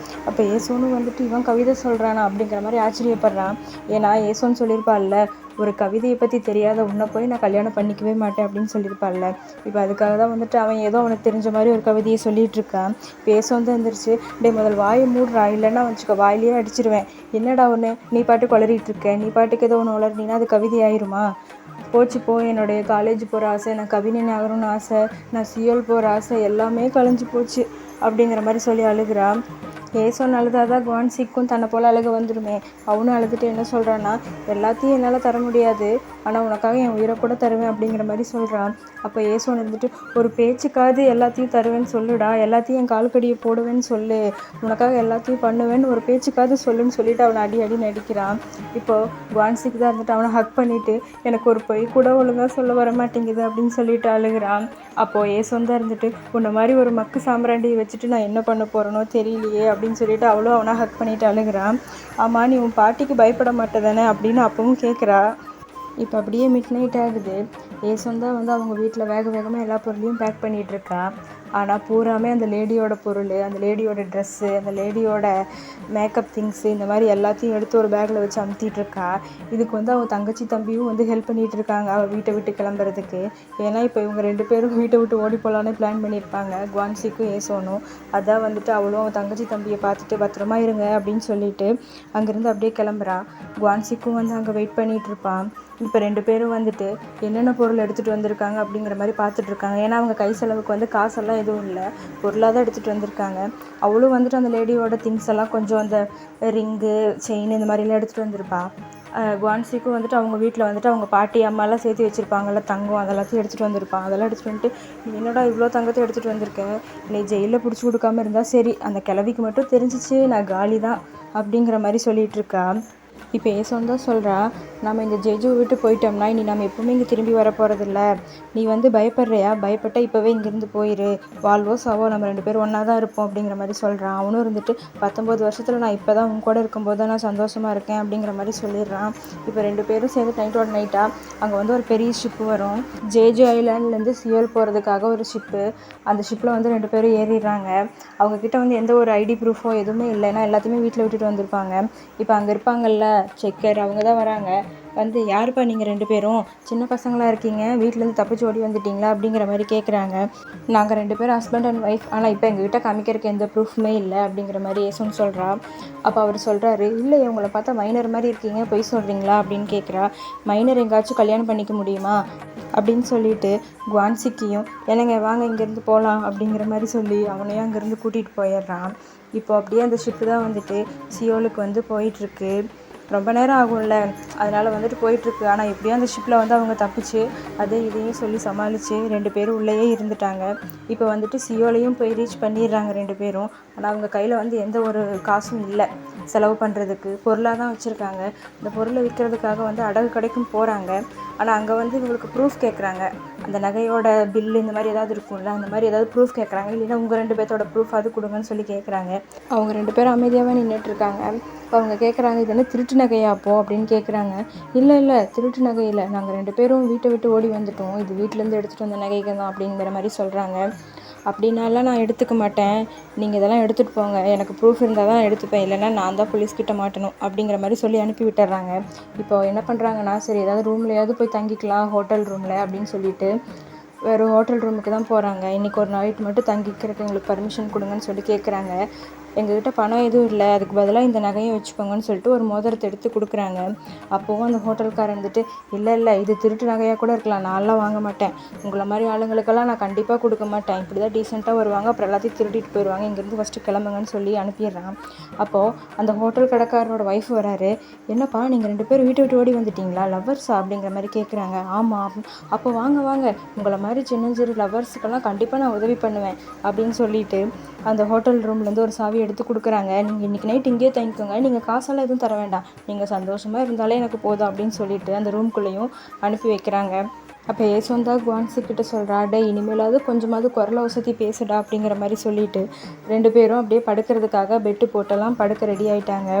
அப்போ ஏசோனும் வந்துட்டு இவன் கவிதை சொல்கிறானா அப்படிங்கிற மாதிரி ஆச்சரியப்படுறான். ஏன்னா ஏசோன்னு சொல்லியிருப்பாள்ல, ஒரு கவிதையை பற்றி தெரியாத உன்னை போய் நான் கல்யாணம் பண்ணிக்கவே மாட்டேன் அப்படின்னு சொல்லியிருப்பாள்ல. இப்போ அதுக்காக தான் வந்துட்டு அவன் ஏதோ அவனுக்கு தெரிஞ்ச மாதிரி ஒரு கவிதையை சொல்லிகிட்டு இருக்கான். பேச வந்து எழுந்திரிச்சு, டே முதல் வாயை மூடுறா, இல்லைன்னா வச்சுக்க வாயிலேயே அடிச்சிருவேன். என்னடா ஒன்று நீ பாட்டு குளறிட்டு இருக்க, நீ பாட்டுக்கு ஏதோ ஒன்று உளறினா அது கவிதை ஆயிருமா? போச்சு போ, என்னுடைய காலேஜ் போகிற ஆசை, நான் கவிஞன் ஆகணும்னு ஆசை, நான் சியோல் போகிற ஆசை எல்லாமே கலைஞ்சி போச்சு அப்படிங்கிற மாதிரி சொல்லி அழுகிறா. ஏசோன் அழுதாதான் குவான்சிக்கும் தன்னை போல் அழுக வந்துடுமே. அவனும் அழுதுட்டு என்ன சொல்கிறான்னா, எல்லாத்தையும் என்னால் தர முடியாது, ஆனால் உனக்காக என் உயிரை கூட தருவேன் அப்படிங்கிற மாதிரி சொல்கிறான். அப்போ ஏசோன் இருந்துட்டு, ஒரு பேச்சுக்காவது எல்லாத்தையும் தருவேன்னு சொல்லுடா, எல்லாத்தையும் என் கால்கடியை போடுவேன்னு சொல்லு, உனக்காக எல்லாத்தையும் பண்ணுவேன்னு ஒரு பேச்சுக்காவது சொல்லுன்னு சொல்லிட்டு அவனை அடி நடிக்கிறான். இப்போது குவான்சிக்கு தான் இருந்துட்டு அவனை ஹக் பண்ணிவிட்டு, எனக்கு ஒரு பொய் கூட ஒழுங்காக சொல்ல வர மாட்டேங்குது அப்படின்னு சொல்லிட்டு அழுகிறான். அப்போது ஏசோன் தான் இருந்துட்டு, உன்னை மாதிரி ஒரு மக்கு சாம்பிராண்டியை வச்சுட்டு நான் என்ன பண்ண போகிறேனோ தெரியலையே அப்படின்னு சொல்லிட்டு அவளும் அவனை ஹக் பண்ணிட்டு அழுகிறான். ஆமாம், நீ உன் பாட்டிக்கு பயப்பட மாட்டேதானே அப்படின்னு அப்பவும் கேட்குறா. இப்போ அப்படியே மிட் நைட் ஆகுது. ஏசோன் தான் வந்து அவங்க வீட்டில் வேகமாக எல்லா பொருளையும் பேக் பண்ணிகிட்ருக்கா. ஆனால் பூராமே அந்த லேடியோட பொருள், அந்த லேடியோட ட்ரெஸ்ஸு, அந்த லேடியோட மேக்கப் திங்ஸு, இந்த மாதிரி எல்லாத்தையும் எடுத்து ஒரு பேக்கில் வச்சு அமுத்திட்டுருக்கா. இதுக்கு வந்து அவங்க தங்கச்சி தம்பியும் வந்து ஹெல்ப் பண்ணிகிட்டு இருக்காங்க அவள் வீட்டை விட்டு கிளம்புறதுக்கு. ஏன்னா இப்போ இவங்க 2 பேரும் வீட்டை விட்டு ஓடி போகலான்னு பிளான் பண்ணியிருப்பாங்க, குவான்சிக்கும் ஏசோனும். அதான் வந்துட்டு அவளும் அவன் தங்கச்சி தம்பியை பார்த்துட்டு பத்திரமா இருங்க அப்படின்னு சொல்லிட்டு அங்கேருந்து அப்படியே கிளம்புறான். குவான்சிக்கும் வந்து அங்கே வெயிட் பண்ணிகிட்ருப்பான். இப்போ 2 பேரும் வந்துட்டு என்னென்ன பொருள் எடுத்துகிட்டு வந்திருக்காங்க அப்படிங்கிற மாதிரி பார்த்துட்ருக்காங்க. ஏன்னா அவங்க கை செலவுக்கு வந்து காசெல்லாம் எதுவும் இல்லை, பொருளாக தான் எடுத்துகிட்டு வந்திருக்காங்க. அவளும் வந்துட்டு அந்த லேடியோட திங்ஸ் எல்லாம் கொஞ்சம் அந்த ரிங்கு, செயின் இந்த மாதிரிலாம் எடுத்துகிட்டு வந்திருப்பா. குவான்சிக்கும் வந்துட்டு அவங்க வீட்டில் வந்துட்டு அவங்க பாட்டி அம்மாலாம் சேர்த்து வச்சுருப்பாங்கள்ல தங்கம், அதெல்லாத்தையும் எடுத்துகிட்டு வந்திருப்பான். அதெல்லாம் எடுத்துகிட்டு வந்துட்டு, என்னடா இவ்வளோ தங்கத்தை எடுத்துகிட்டு வந்திருக்கேன், நீ ஜெயிலில் பிடிச்சி கொடுக்காம இருந்தால் சரி, அந்த கிழவிக்கு மட்டும் தெரிஞ்சிச்சு நான் காலி தான் அப்படிங்கிற மாதிரி சொல்லிகிட்டு இருக்கா. இப்போ ஏசோன் தான் சொல்கிறா, நம்ம இந்த ஜெஜுவை விட்டு போயிட்டோம்னா இனி நம்ம எப்பவுமே இங்கே திரும்பி வர போகிறதில்ல. நீ வந்து பயப்படுறியா, பயப்பட்டா இப்போவே இங்கேருந்து போயிரு, வாழ்வோ சாவோ நம்ம 2 பேரும் ஒன்றா தான் இருப்போம் அப்படிங்கிற மாதிரி சொல்கிறான். அவனும் இருந்துட்டு 19 வருஷத்தில் நான் இப்போ தான் உன் கூட இருக்கும்போது தான் நான் சந்தோஷமாக இருக்கேன் அப்படிங்கிற மாதிரி சொல்லிடுறான். இப்போ 2 பேரும் சேர்ந்து நைட்டோட நைட்டாக அங்கே வந்து ஒரு பெரிய ஷிப்பு வரும். ஜேஜு ஐலாண்ட்லேருந்து சியோல் போகிறதுக்காக ஒரு ஷிப்பு. அந்த ஷிப்பில் வந்து 2 பேரும் ஏறிடுறாங்க. அவங்கக்கிட்ட வந்து எந்த ஒரு ஐடி ப்ரூஃபோ எதுவுமே இல்லை, ஏன்னா எல்லாத்தையுமே வீட்டில் விட்டுட்டு வந்திருப்பாங்க. இப்போ அங்கே இருப்பாங்கல்ல செக்கர், அவங்க தான் வராங்க. வந்து யாருப்பா நீங்கள் 2 பேரும், சின்ன பசங்களாக இருக்கீங்க, வீட்டிலேருந்து தப்பிச்சு ஓடி வந்துட்டீங்களா அப்படிங்கிற மாதிரி கேட்குறாங்க. நாங்கள் 2 பேரும் ஹஸ்பண்ட் அண்ட் ஒய்ஃப், ஆனால் இப்போ எங்ககிட்ட காமிக்கிறதுக்கு எந்த ப்ரூஃப்மே இல்லை அப்படிங்கிற மாதிரி ஏசோன்னு சொல்கிறா. அப்போ அவர் சொல்கிறாரு, இல்லை இவங்களை பார்த்தா மைனர் மாதிரி இருக்கீங்க, பொய் சொல்கிறீங்களா அப்படின்னு கேட்குறா. மைனர் எங்காச்சும் கல்யாணம் பண்ணிக்க முடியுமா அப்படின்னு சொல்லிட்டு குவான்சிக்கியும், என்னங்க வாங்க இங்கேருந்து போகலாம் அப்படிங்கிற மாதிரி சொல்லி அவனையும் அங்கேருந்து கூட்டிகிட்டு போயிடுறான். இப்போ அப்படியே அந்த ஷிப்பு தான் வந்துட்டு சியோலுக்கு வந்து போயிட்டுருக்கு. ரொம்ப நேரம் ஆகும்ல, அதனால் வந்துட்டு போயிட்டுருக்கு. ஆனால் எப்படியும் அந்த ஷிப்பில் வந்து அவங்க தப்பிச்சு அதை இதையும் சொல்லி சமாளித்து 2 பேரும் உள்ளேயே இருந்துட்டாங்க. இப்போ வந்துட்டு சியோலையும் போய் ரீச் பண்ணிடுறாங்க 2 பேரும். ஆனால் அவங்க கையில் வந்து எந்த ஒரு காசும் இல்லை செலவு பண்ணுறதுக்கு, பொருளாக தான் வச்சுருக்காங்க. இந்த பொருளை விற்கிறதுக்காக வந்து அடகு கடைக்கும் போகிறாங்க. ஆனால் அங்கே வந்து இவங்களுக்கு ப்ரூஃப் கேட்குறாங்க, அந்த நகையோட பில்லு இந்த மாதிரி ஏதாவது இருக்கும்ல, அந்த மாதிரி ஏதாவது ப்ரூஃப் கேட்குறாங்க. இல்லைன்னா உங்கள் 2 பேர்த்தோட ப்ரூஃப் அது கொடுங்கன்னு சொல்லி கேட்குறாங்க. அவங்க 2 பேரும் அமைதியாகவே நின்றுட்டுருக்காங்க. அவங்க கேட்குறாங்க, இது என்ன திருட்டு நகையா அப்போ அப்படின்னு கேட்குறாங்க. இல்லை திருட்டு நகை இல்லை, நாங்கள் 2 பேரும் வீட்டை விட்டு ஓடி வந்துட்டோம், இது வீட்டிலேருந்து எடுத்துகிட்டு வந்த நகைகள் தான் அப்படிங்கிற மாதிரி சொல்கிறாங்க. அப்படின்னாலாம் நான் எடுத்துக்க மாட்டேன், நீங்கள் இதெல்லாம் எடுத்துகிட்டு போங்க, எனக்கு ப்ரூஃப் இருந்தால் தான் எடுத்துப்பேன், இல்லைன்னா நான் தான் போலீஸ்கிட்ட மாட்டணும் அப்படிங்கிற மாதிரி சொல்லி அனுப்பி விட்டுறாங்க. இப்போ என்ன பண்ணுறாங்கன்னா, சரி ஏதாவது ரூம்லையாவது போய் தங்கிக்கலாம் ஹோட்டல் ரூமில் அப்படின்னு சொல்லிட்டு வேறு ஹோட்டல் ரூமுக்கு தான் போகிறாங்க. இன்றைக்கி ஒரு நைட் மட்டும் தங்கிக்கிறதுக்கு எங்களுக்கு பர்மிஷன் கொடுங்கன்னு சொல்லி கேட்குறாங்க. எங்ககிட்ட பணம் எதுவும் இல்லை, அதுக்கு பதிலாக இந்த நகையை வச்சுக்கோங்கன்னு சொல்லிட்டு ஒரு மோதிரத்தை எடுத்து கொடுக்குறாங்க. அப்போவும் அந்த ஹோட்டல்காரர் இருந்துட்டு, இல்லை இது திருட்டு நகையாக கூட இருக்கலாம், நான்லாம் வாங்க மாட்டேன், உங்களை மாதிரி ஆளுங்களுக்கெல்லாம் நான் கண்டிப்பாக கொடுக்க மாட்டேன், இப்படி தான் டீசெண்டாக வருவாங்க, அப்புறம் எல்லாத்தையும் திருட்டிட்டு போயிடுவாங்க, இங்கேருந்து ஃபஸ்ட்டு கிளம்புங்கன்னு சொல்லி அனுப்பிடுறான். அப்போது அந்த ஹோட்டல் கடைக்காரரோட ஒய்ஃப் வராரு. என்னப்பா நீங்கள் 2 பேரும் வீட்டை விட்டு ஓடி வந்துட்டீங்களா, லவ்வர்ஸா அப்படிங்கிற மாதிரி கேட்குறாங்க. ஆமாம். அப்போ வாங்க உங்களை மாதிரி சின்னஞ்சிறு லவ்வர்ஸுக்கெல்லாம் கண்டிப்பாக நான் உதவி பண்ணுவேன் அப்படின்னு சொல்லிட்டு அந்த ஹோட்டல் ரூம்லேருந்து ஒரு சாவி எடுத்து கொடுக்குறாங்க. நீங்கள் இன்றைக்கி நைட் இங்கேயே தங்கிக்கோங்க, நீங்கள் காசெல்லாம் எதுவும் தர வேண்டாம், நீங்கள் சந்தோஷமாக இருந்தாலே எனக்கு போதும் அப்படின்னு சொல்லிட்டு அந்த ரூம்குள்ளேயும் அனுப்பி வைக்கிறாங்க. அப்போ ஏசோன் தான் குவான்சிக்கிட்ட சொல்கிறா, டே இனிமேலாவது கொஞ்சமாவது குரலை வசதி பேசுடா அப்படிங்கிற மாதிரி சொல்லிட்டு 2 பேரும் அப்படியே படுக்கிறதுக்காக பெட்டு போட்டெல்லாம் படுக்க ரெடி ஆகிட்டாங்க.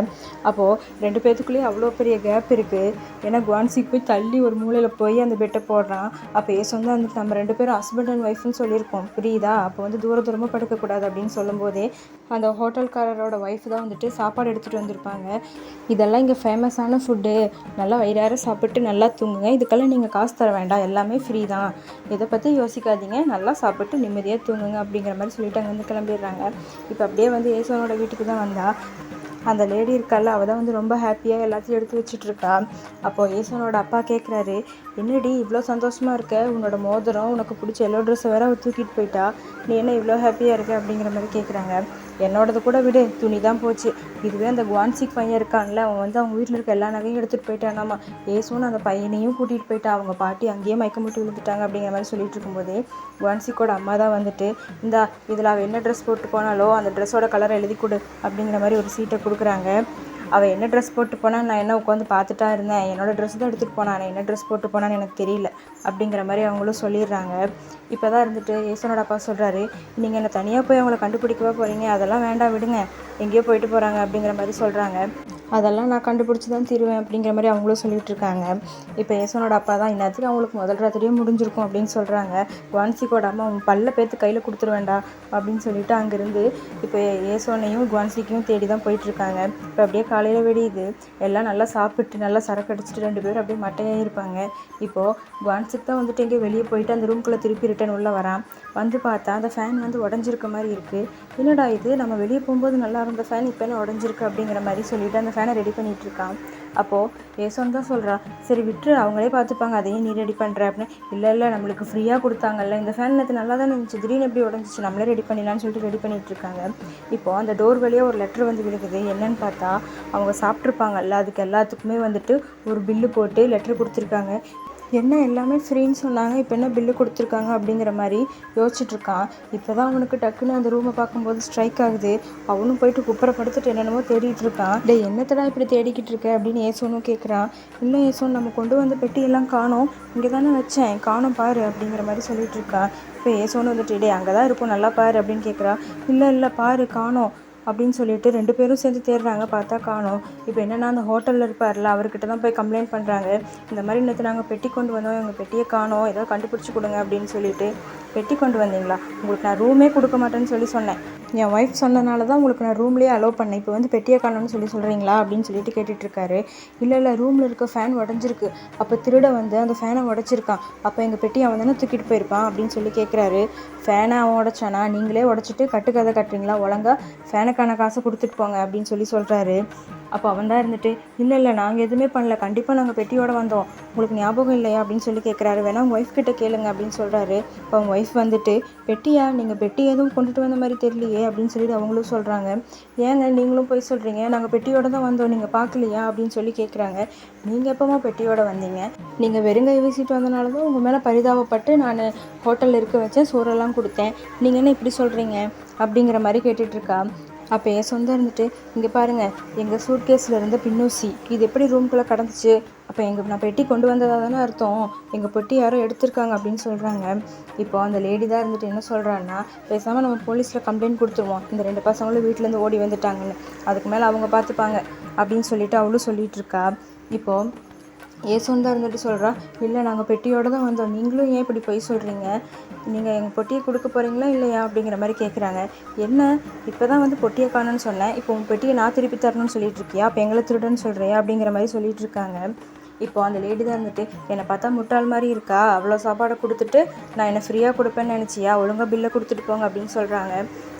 அப்போது 2 பேத்துக்குள்ளேயே அவ்வளோ பெரிய கேப் இருக்குது. ஏன்னா குவான்சிக்கு போய் தள்ளி ஒரு மூலையில் போய் அந்த பெட்டை போடுறான். அப்போ ஏசோன் தான் வந்துட்டு, நம்ம 2 பேரும் ஹஸ்பண்ட் அண்ட் ஒய்ஃப்னு சொல்லியிருக்கோம் புரியுதா, அப்போ வந்து தூரமாக படுக்கக்கூடாது அப்படின்னு சொல்லும்போதே அந்த ஹோட்டல்காரரோட ஒய்ஃப் தான் வந்துட்டு சாப்பாடு எடுத்துகிட்டு வந்திருப்பாங்க. இதெல்லாம் இங்கே ஃபேமஸான ஃபுட்டு, நல்லா வயிறார சாப்பிட்டு நல்லா தூங்குங்க, இதுக்கெல்லாம் நீங்கள் காசு தர வேண்டாம், எல்லாமே ஃப்ரீ தான், இதை பற்றி யோசிக்காதீங்க, நல்லா சாப்பிட்டு நிம்மதியாக தூங்குங்க அப்படிங்கிற மாதிரி சொல்லிட்டு அங்கேருந்து கிளம்பிடுறாங்க. இப்போ அப்படியே வந்து ஏசோனோட வீட்டுக்கு தான் வந்தா அந்த லேடி இருக்கால, அவள் தான் வந்து ரொம்ப ஹாப்பியாக எல்லாத்தையும் எடுத்து வச்சுட்ருக்கா. அப்போது ஏசோனோட அப்பா கேட்குறாரு, என்னடி இவ்வளோ சந்தோஷமாக இருக்க, உன்னோட மோதிரம் உனக்கு பிடிச்ச எல்லோ ட்ரெஸ்ஸை வேற அவள் தூக்கிட்டு போயிட்டா, நீ என்ன இவ்வளோ ஹாப்பியாக இருக்க அப்படிங்கிற மாதிரி கேட்குறாங்க. என்னோடது கூட விடு, துணி தான் போச்சு, இதுவே அந்த குவான்சிக் பையன் இருக்கான்ல, அவன் வந்து அவங்க வீட்டில் இருக்க எல்லா நகையும் எடுத்துகிட்டு போயிட்டானாமா, ஏசோன்னு அந்த பையனையும் கூட்டிகிட்டு போயிட்டா, அவங்க பாட்டி அங்கேயே மயக்கம் போட்டு விழுந்துட்டாங்க அப்படிங்கிற மாதிரி சொல்லிட்டு இருக்கும்போதே குவான்சிக்கோட அம்மா தான் வந்துட்டு, இந்தா இதில் அவள் என்ன ட்ரெஸ் போட்டு போனாலோ அந்த ட்ரெஸ்ஸோட கலரை எழுதி கொடு அப்படிங்கிற மாதிரி ஒரு சீட்டை கொடுக்குறாங்க. அவள் என்ன ட்ரெஸ் போட்டு போனால் நான் என்ன உட்காந்து பார்த்துட்டா இருந்தேன், என்னோடய ட்ரெஸ் தான் எடுத்துகிட்டு போனான், நான் என்ன ட்ரெஸ் போட்டு போனான்னு எனக்கு தெரியல அப்படிங்கிற மாதிரி அவங்களும் சொல்லிடுறாங்க. இப்போ தான் இருந்துட்டு ஏசோனோட அப்பா சொல்கிறாரு, நீங்கள் என்னை தனியாக போய் அவங்கள கண்டுபிடிக்கவா போகிறீங்க, அதெல்லாம் வேண்டாம் விடுங்க, எங்கேயோ போயிட்டு போகிறாங்க அப்படிங்கிற மாதிரி சொல்கிறாங்க. அதெல்லாம் நான் கண்டுபிடிச்சி தான் தருவேன் அப்படிங்கிற மாதிரி அவங்களும் சொல்லிட்டு இருக்காங்க. இப்போ ஏசோனோட அப்பா தான், இந்நேரத்துக்கு அவங்களுக்கு முதல் ராத்திரியே முடிஞ்சிருக்கும் அப்படின்னு சொல்கிறாங்க. குவான்சிக்கோட அம்மா அவன் பல்ல பேத்து கையில் கொடுத்துருவேண்டா அப்படின்னு சொல்லிட்டு அங்கேருந்து இப்போ ஏசோனையும் குவான்சிக்கையும் தேடி தான் போயிட்டுருக்காங்க. இப்போ அப்படியே காலையில் வெடியுது, எல்லாம் நல்லா சாப்பிட்டு நல்லா சரக்கு அடிச்சுட்டு 2 பேரும் அப்படியே மட்டையாக இருப்பாங்க. இப்போது குவான்சிக் தான் வந்துட்டு எங்கேயோ வெளியே போயிட்டு அந்த ரூம்குள்ளே திருப்பி ரிட்டன் உள்ளே வரான். வந்து பார்த்தா அந்த ஃபேன் வந்து உடஞ்சிருக்க மாதிரி இருக்குது. என்னடா இது, நம்ம வெளியே போகும்போது நல்லா இருந்த ஃபேன் இப்போ என்ன உடஞ்சிருக்கு அப்படிங்கிற மாதிரி சொல்லிட்டு அந்த ஃபேனை ரெடி பண்ணிகிட்டு இருக்கான். அப்போது ஏசோன் தான் சொல்கிறா, சரி விட்டு அவங்களே பார்த்துப்பாங்க, அதையும் நீ ரெடி பண்ணுற அப்படின்னு. இல்லை நம்மளுக்கு ஃப்ரீயாக கொடுத்தாங்கல்ல இந்த ஃபேன், நேற்று நல்லா தான் இருந்துச்சு, திடீர்னு எப்படி உடஞ்சிச்சு, நம்மளே ரெடி பண்ணிடலான்னு சொல்லிட்டு ரெடி பண்ணிகிட்ருக்காங்க. இப்போது அந்த டோர் வழியாக ஒரு லெட்ரு வந்து விழுகுது. என்னன்னு பார்த்தா அவங்க சாப்பிட்ருப்பாங்கல்ல, அதுக்கு எல்லாத்துக்குமே வந்துட்டு ஒரு பில்லு போட்டு லெட்ரு கொடுத்துருக்காங்க. என்ன எல்லாமே ஃப்ரீன்னு சொன்னாங்க, இப்போ என்ன பில்லு கொடுத்துருக்காங்க அப்படிங்கிற மாதிரி யோசிச்சுட்ருக்கான். இப்போ தான் அவனுக்கு டக்குன்னு அந்த ரூமை பார்க்கும்போது ஸ்ட்ரைக் ஆகுது. அவனும் போயிட்டு குப்புறப்படுத்திட்டு என்னென்னமோ தேடிட்டு இருக்கான். டே என்னத்தடா இப்படி தேடிக்கிட்டு இருக்க அப்படின்னு ஏசோனும் கேட்குறான். இல்லை ஏசோன், நம்ம கொண்டு வந்த பெட்டியெல்லாம் காணோம், இங்கே தானே வச்சேன், காணோம் பாரு அப்படிங்கிற மாதிரி சொல்லிட்டு இருக்கான். இப்போ ஏசோன்னு வந்துட்டு, டே அங்கே தான் இருக்கும் நல்லா பாரு அப்படின்னு கேட்குறா. இல்லை பாரு காணோம் அப்படின்னு சொல்லிட்டு 2 பேரும் சேர்ந்து தேடுறாங்க. பார்த்தா காணோம். இப்போ என்னென்னா அந்த ஹோட்டலில் இருப்பார்ல, அவர்கிட்ட தான் போய் கம்ப்ளைண்ட் பண்ணுறாங்க. இந்த மாதிரி நேற்று நாங்கள் பெட்டி கொண்டு வந்தோம், எங்கள் பெட்டியை காணோம், ஏதாவது கண்டுபிடிச்சி கொடுங்க அப்படின்னு சொல்லிட்டு. பெட்டி கொண்டு வந்தீங்களா, உங்களுக்கு நான் ரூமே கொடுக்க மாட்டேன்னு சொல்லி சொன்னேன், என் ஒய்ஃப் சொன்னனால தான் உங்களுக்கு நான் ரூம்லேயே அலோவ் பண்ணேன், இப்போ வந்து பெட்டியை காணோன்னு சொல்லி சொல்கிறீங்களா அப்படின்னு சொல்லிட்டு கேட்டுட்ருக்காரு. இல்லை ரூமில் இருக்க ஃபேன் உடஞ்சிருக்கு, அப்போ திருட வந்து அந்த ஃபேனை உடச்சிருக்கான், அப்போ எங்கள் பெட்டியை அவன் தானே தூக்கிட்டு போயிருப்பான் அப்படின்னு சொல்லி கேட்குறாரு. ஃபேனை அவன் உடச்சானா, நீங்களே உடச்சிட்டு கட்டுக்கதை கட்டுறீங்களா, ஒழுங்கா ஃபேனுக்கான காசை கொடுத்துட்டு போங்க அப்படின்னு சொல்லி சொல்கிறாரு. அப்போ அவன் தான் இருந்துட்டு, இல்லை நாங்கள் எதுவுமே பண்ணல, கண்டிப்பாக நாங்கள் பெட்டியோடு வந்தோம், உங்களுக்கு ஞாபகம் இல்லையா அப்படின்னு சொல்லி கேட்குறாரு. வேணா உங்கள் ஒய்ஃப் கிட்ட கேளுங்க அப்படின்னு சொல்கிறாரு. இப்போ அவங்க ஒய்ஃப் வந்துட்டு, பெட்டியா, நீங்கள் பெட்டி எதுவும் கொண்டுட்டு வந்த மாதிரி தெரியலையே அப்படின்னு சொல்லிட்டு அவங்களும் சொல்கிறாங்க. ஏங்க நீங்களும் போய் சொல்கிறீங்க, நாங்கள் பெட்டியோடு தான் வந்தோம், நீங்கள் பார்க்கலையா அப்படின்னு சொல்லி கேட்குறாங்க. நீங்கள் எப்போமா பெட்டியோடு வந்தீங்க, நீங்கள் வெறுங்கை வீசிட்டு வந்தனால தான் உங்கள் மேலே பரிதாபப்பட்டு நான் ஹோட்டலில் இருக்க வச்சேன், சோறெல்லாம் கொடுத்தேன், நீங்கள் என்ன இப்படி சொல்கிறீங்க அப்படிங்கிற மாதிரி கேட்டுட்ருக்கா. அப்போ என் சொந்தம் இருந்துட்டு, இங்கே பாருங்கள், எங்கள் சூட்கேஸில் இருந்த பின்னூசி இது எப்படி ரூம்குள்ளே கடந்துச்சு, அப்போ நான் பெட்டி கொண்டு வந்ததாக தானே அர்த்தம், எங்கள் பெட்டி யாரோ எடுத்திருக்காங்க அப்படின்னு சொல்கிறாங்க. இப்போ அந்த லேடி தான் இருந்துட்டு என்ன சொல்கிறான்னா, பேசாமல் நம்ம போலீஸில் கம்ப்ளைண்ட் கொடுத்துருவோம், இந்த 2 பசங்களும் வீட்டிலேருந்து ஓடி வந்துட்டாங்கன்னு, அதுக்கு மேலே அவங்க பார்த்துப்பாங்க அப்படின்னு சொல்லிட்டு அவளும் சொல்லிகிட்டு இருக்கா. இப்போது ஏசோன் தான் இருந்துட்டு சொல்கிறா, இல்லை நாங்கள் பெட்டியோடு தான் வந்தோம், நீங்களும் ஏன் இப்படி போய் சொல்கிறீங்க, நீங்கள் எங்கள் பொட்டியை கொடுக்க போகிறீங்களா இல்லையா அப்படிங்கிற மாதிரி கேட்குறாங்க. என்ன இப்போ தான் வந்து பொட்டியை காணுன்னு சொன்னேன், இப்போ உன் பெட்டியை நான் திருப்பி தரணும்னு சொல்லிட்டு இருக்கியா, அப்போ எங்களை திருடுன்னு சொல்கிறியா அப்படிங்கிற மாதிரி சொல்லிட்டு இருக்காங்க. இப்போ அந்த லேடி தான் இருந்துட்டு, என்னை பார்த்தா முட்டாள் மாதிரி இருக்கா, அவ்வளோ சாப்பாடை கொடுத்துட்டு நான் என்னை ஃப்ரீயாக கொடுப்பேன்னு நினச்சியா, ஒழுங்காக பில்லை கொடுத்துட்டு போங்க அப்படின்னு சொல்கிறாங்க.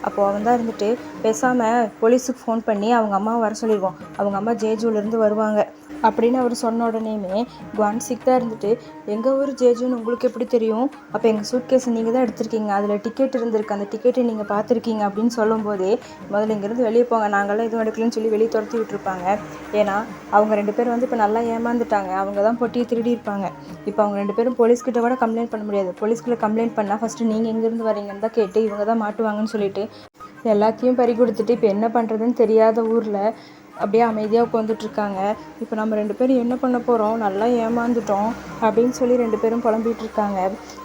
அப்போது அவன் தான் இருந்துட்டு, பேசாமல் போலீஸுக்கு ஃபோன் பண்ணி அவங்க அம்மாவை வர சொல்லிடுவோம், அவங்க அம்மா ஜேஜூலேருந்து வருவாங்க அப்படின்னு அவர் சொன்ன உடனேயுமே குவான்சிக் தான் இருந்துட்டு, எங்கள் ஊர் ஜேஜுன்னு உங்களுக்கு எப்படி தெரியும், அப்போ எங்கள் சூட்கேஸை நீங்கள் தான் எடுத்திருக்கீங்க, அதில் டிக்கெட் இருந்திருக்கு, அந்த டிக்கெட்டை நீங்கள் பார்த்துருக்கீங்க அப்படின்னு சொல்லும்போதே முதல்ல இங்கேருந்து வெளியே போங்க, நாங்களாம் எதுவும் எடுக்கலன்னு சொல்லி வெளியே துரத்தி விட்டுருப்பாங்க. ஏன்னா அவங்க 2 பேரும் வந்து இப்போ நல்லா ஏமாந்துட்டாங்க, அவங்க தான் பொட்டியை திருடி இருப்பாங்க. இப்போ அவங்க 2 பேரும் போலீஸ்கிட்ட கூட கம்ப்ளைண்ட் பண்ண முடியாது, போலீஸ்கிட்ட கம்ப்ளைண்ட் பண்ணால் ஃபஸ்ட்டு நீங்கள் எங்கேருந்து வரீங்கன்னு தான் கேட்டு இவங்க தான் மாட்டுவாங்கன்னு சொல்லிட்டு எல்லாத்தையும் பறி கொடுத்துட்டு இப்போ என்ன பண்ணுறதுன்னு தெரியாத ஊரில் அப்படியே அமைதியாக உட்காந்துட்ருக்காங்க. இப்போ நம்ம 2 பேரும் என்ன பண்ண போகிறோம், நல்லா ஏமாந்துட்டோம் அப்படின்னு சொல்லி 2 பேரும் புலம்பிகிட்டு இருக்காங்க.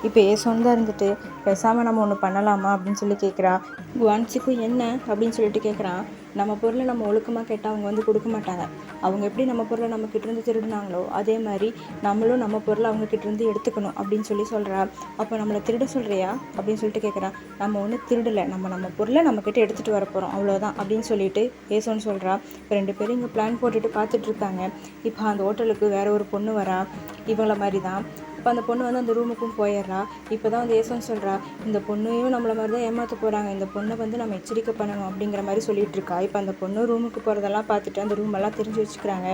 இப்போ ஏசோன் தான் இருந்துட்டு, பேசாமல் நம்ம ஒன்று பண்ணலாமா அப்படின்னு சொல்லி கேட்குறா. குவான்சிக்கும் என்ன அப்படின்னு சொல்லிட்டு கேட்குறான். நம்ம பொருளை நம்ம ஒழுக்கமாக கேட்டால் அவங்க வந்து கொடுக்க மாட்டாங்க, அவங்க எப்படி நம்ம பொருளை நம்மக்கிட்டேருந்து திருடினாங்களோ அதே மாதிரி நம்மளும் நம்ம பொருளை அவங்கக்கிட்டேருந்து எடுத்துக்கணும் அப்படின்னு சொல்லி சொல்கிறா. அப்போ நம்மளை திருட சொல்கிறியா அப்படின்னு சொல்லிட்டு கேட்குறான். நம்ம ஒன்றும் திருடலை, நம்ம பொருளை நம்மக்கிட்ட எடுத்துகிட்டு வர போகிறோம் அவ்வளோதான் அப்படின்னு சொல்லிட்டு ஏசோன்னு சொல்கிறா. இப்போ 2 பேரும் இங்கே பிளான் போட்டுட்டு பார்த்துட்ருக்காங்க. இப்போ அந்த ஹோட்டலுக்கு வேறு ஒரு பொண்ணு வரா, இவங்கள மாதிரி தான். இப்போ அந்த பொண்ணு வந்து அந்த ரூமுக்கும் போயிடுறா. இப்போ தான் வந்து ஏசோன்னு சொல்கிறா, இந்த பொண்ணையும் நம்மளை மாதிரி தான் ஏமாற்ற போகிறாங்க, இந்த பொண்ணை வந்து நம்ம எச்சரிக்கை பண்ணணும் அப்படிங்கிற மாதிரி சொல்லிட்டு இருக்கா. இப்போ அந்த பொண்ணு ரூமுக்கு போகிறதெல்லாம் பார்த்துட்டு அந்த ரூமெல்லாம் தெரிஞ்சு வச்சுக்கிறாங்க.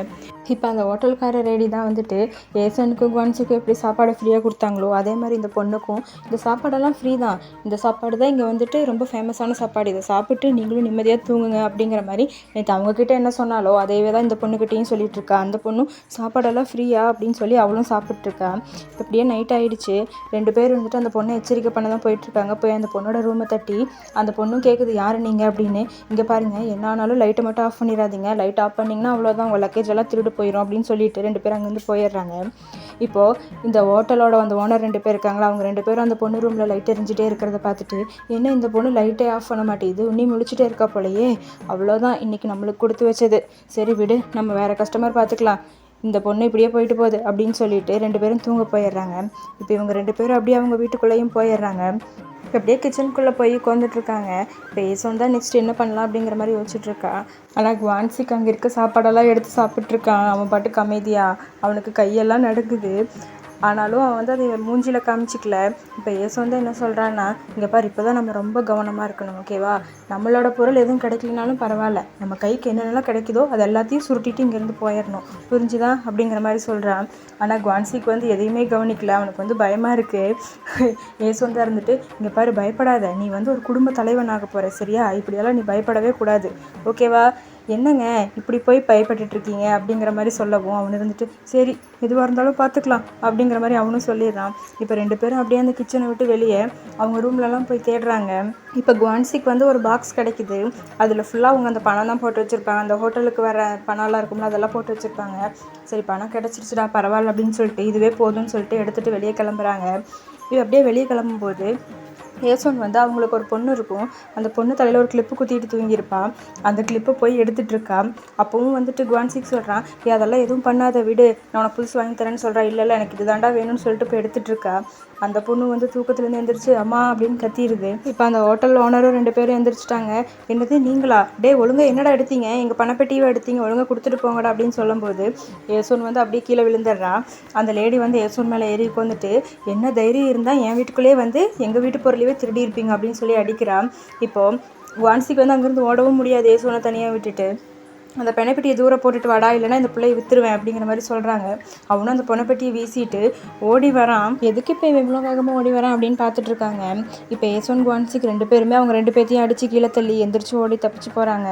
இப்போ அந்த ஹோட்டல்கார ரெடி தான் வந்துட்டு ஏசனுக்கும் குவான்ஸுக்கும் எப்படி சாப்பாடு ஃப்ரீயாக கொடுத்தாங்களோ அதே மாதிரி இந்த பொண்ணுக்கும் இந்த சாப்பாடெல்லாம் ஃப்ரீ தான், இந்த சாப்பாடு தான் இங்கே வந்துட்டு ரொம்ப ஃபேமஸான சாப்பாடு, இதை சாப்பிட்டு நீங்களும் நிம்மதியாக தூங்குங்க அப்படிங்கிற மாதிரி நேற்று அவங்கக்கிட்ட என்ன சொன்னாலோ அதையவே தான் இந்த பொண்ணுக்கிட்டையும் சொல்லிட்டு இருக்கா. அந்த பொண்ணும் சாப்பாடெல்லாம் ஃப்ரீயா அப்படின்னு சொல்லி அவளும் சாப்பிட்ருக்கா. இப்படியே நைட் ஆகிடுச்சு. 2 பேர் வந்துட்டு அந்த பொண்ணை எச்சரிக்கை பண்ண தான் போயிட்டுருக்காங்க. போய் அந்த பொண்ணோட ரூமை தட்டி அந்த பொண்ணும் கேட்குது, யார் நீங்கள் அப்படின்னு. இங்கே பாருங்கள், என்ன ஆனாலும் லைட்டை மட்டும் ஆஃப் பண்ணிடாதீங்க, லைட் ஆஃப் பண்ணிங்கன்னா அவ்வளோதான், உங்கள் லக்கேஜ் எல்லாம் திருடு போயிடும் அப்படின்னு சொல்லிட்டு 2 பேர் அங்கேருந்து போயிடுறாங்க. இப்போது இந்த ஹோட்டலோட அந்த ஓனர் 2 பேர் இருக்காங்களா, அவங்க 2 பேரும் அந்த பொண்ணு ரூமில் லைட் எரிஞ்சிட்டே இருக்கிறத பார்த்துட்டு, என்ன இந்த பொண்ணு லைட்டே ஆஃப் பண்ண மாட்டேங்குது, இன்னும் முழிச்சிட்டே இருக்கா போலையே, அவ்வளோதான் இன்றைக்கி நம்மளுக்கு கொடுத்து வச்சது, சரி விடு நம்ம வேறு கஸ்டமர் பார்த்துக்கலாம், இந்த பொண்ணு இப்படியே போயிட்டு போகுது அப்படின்னு சொல்லிட்டு 2 பேரும் தூங்க போயிடுறாங்க. இப்போ இவங்க 2 பேரும் அப்படியே அவங்க வீட்டுக்குள்ளேயும் போயிடுறாங்க. அப்படியே கிச்சனுக்குள்ளே போய் உட்காந்துட்ருக்காங்க. இப்போ ஏசோன் தான் நெக்ஸ்ட் என்ன பண்ணலாம் அப்படிங்கிற மாதிரி யோசிச்சுட்ருக்கா. ஆனால் குவான்சிக் அங்கே இருக்க சாப்பாடெல்லாம் எடுத்து சாப்பிட்ருக்கான். அவன் பாட்டுக்கு அமைதியாக, அவனுக்கு கையெல்லாம் நடுக்குது. ஆனாலும் அவன் வந்து அதை மூஞ்சியில் காமிச்சிக்கல. இப்போ ஏசு வந்து என்ன சொல்கிறான்னா, இங்கே பாரு, இப்போ தான் நம்ம ரொம்ப கவனமாக இருக்கணும், ஓகேவா, நம்மளோட பொருள் எதுவும் கிடைக்கலனாலும் பரவாயில்ல, நம்ம கைக்கு என்னென்னலாம் கிடைக்குதோ அது எல்லாத்தையும் சுருட்டிட்டு இங்கேருந்து போயிடணும், புரிஞ்சுதா அப்படிங்கிற மாதிரி சொல்கிறான். ஆனால் குவான்சிக்கு வந்து எதையுமே கவனிக்கல. அவனுக்கு வந்து பயமாக இருக்குது. ஏசு வந்து இருந்துட்டு, இங்கே பாரு, பயப்படாத, நீ வந்து ஒரு குடும்ப தலைவனாக போகிற, சரியா, இப்படியெல்லாம் நீ பயப்படவே கூடாது, ஓகேவா, என்னங்க இப்படி போய் பயப்பட்டுட்ருக்கீங்க அப்படிங்கிற மாதிரி சொல்லவும் அவனு இருந்துட்டு, சரி எதுவாக இருந்தாலும் பார்த்துக்கலாம் அப்படிங்கிற மாதிரி அவனும் சொல்லிடுறான். இப்போ 2 பேரும் அப்படியே அந்த கிச்சனை விட்டு வெளியே அவங்க ரூம்லலாம் போய் தேடுறாங்க. இப்போ குவான்சிக்கு வந்து ஒரு பாக்ஸ் கிடைக்குது. அதில் ஃபுல்லாக அவங்க அந்த பணம் தான் போட்டு வச்சுருப்பாங்க. அந்த ஹோட்டலுக்கு வர பணம்லாம் இருக்கும்ல, அதெல்லாம் போட்டு வச்சுருப்பாங்க. சரி பணம் கிடச்சிருச்சுடா பரவாயில்ல அப்படின்னு சொல்லிட்டு, இதுவே போதும்னு சொல்லிட்டு எடுத்துகிட்டு வெளியே கிளம்புறாங்க. இது அப்படியே வெளியே கிளம்பும்போது ஏசோன் வந்து அவங்களுக்கு ஒரு பொண்ணு இருக்கும். அந்த பொண்ணு தலையில் ஒரு கிளிப்பு குத்திட்டு தூங்கியிருப்பான். அந்த கிளிப்பை போய் எடுத்துகிட்ருக்கா. அப்போவும் வந்துட்டு குவான்சிக் சொல்கிறான், அதெல்லாம் எதுவும் பண்ணாத விடு, நான் உனக்கு புதுசு வாங்கி தரேன்னு சொல்கிறேன். இல்லை எனக்கு இது தாண்டா வேணும்னு சொல்லிட்டு போய் எடுத்துகிட்ருக்கா. அந்த பொண்ணு வந்து தூக்கத்துலேருந்து எந்திரிச்சு அம்மா அப்படின்னு கத்திடுது. இப்போ அந்த ஹோட்டல் ஓனரும் 2 பேரும் எந்திரிச்சிட்டாங்க. என்னது நீங்களா, ஒழுங்காக என்னடா எடுத்தீங்க, எங்கள் பணப்பெட்டியை எடுத்தீங்க, ஒழுங்காக கொடுத்துட்டு போங்கடா அப்படின்னு சொல்லும்போது ஏசோன் வந்து அப்படியே கீழே விழுந்துடுறா. அந்த லேடி வந்து ஏசோன் மேலே ஏறி உட்காந்துட்டு, என்ன தைரியம் இருந்தால் என் வீட்டுக்குள்ளேயே வந்து எங்கள் வீட்டு பொருளையே திருடி இருப்பீங்க அப்படின்னு சொல்லி அடிக்கிறான். இப்போது குவான்சிக்கு வந்து அங்கேருந்து ஓடவும் முடியாது ஏசோனை தனியாக விட்டுட்டு. அந்த பணப்பெட்டியை தூரம் போட்டுட்டு வாடா, இல்லைனா இந்த பிள்ளையை விற்றுருவேன் அப்படிங்கிற மாதிரி சொல்கிறாங்க. அவனும் அந்த பணப்பெட்டியை வீசிட்டு ஓடி வரான். எதுக்கு இப்போ இவ்வளோ வேகமாக ஓடி வரான் அப்படின்னு பார்த்துட்ருக்காங்க. இப்போ ஏசோன் குவான்சிக் 2 பேருமே அவங்க 2 பேர்த்தையும் அடித்து கீழே தள்ளி எந்திரிச்சு ஓடி தப்பிச்சு போகிறாங்க.